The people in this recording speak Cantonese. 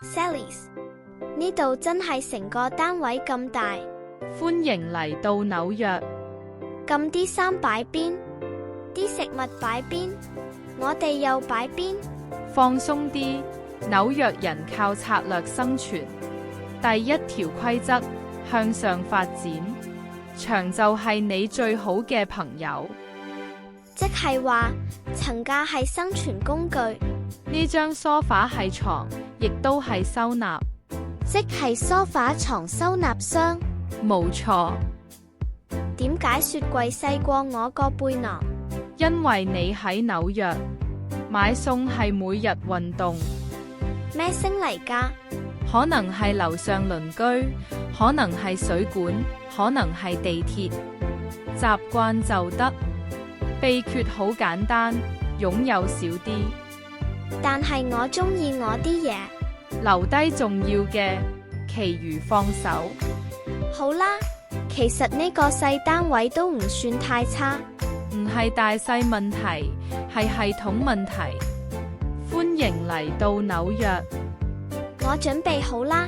Sally's。呢度真係成個單位咁大。歡迎嚟到紐約。咁啲衫擺邊？啲食物擺邊？我哋又擺邊？放鬆啲，紐約人靠策略生存。第一條規則，向上發展。牆就係你最好嘅朋友。即係話，層架係生存工具。呢張梳化係床，亦都係收納。即係梳化床收納箱。冇錯。點解雪櫃細過我個背囊？因為你喺紐約，買餸係每日運動。咩星嚟㗎？可能係樓上鄰居，可能係水管，可能係地鐵。習慣就得。秘訣好簡單，擁有少啲。但係我鍾意我啲嘢。留低重要嘅，其餘放手。好啦，其實呢個細單位都唔算太差。唔係大細問題，係系統問題。歡迎嚟到紐約。我準備好啦。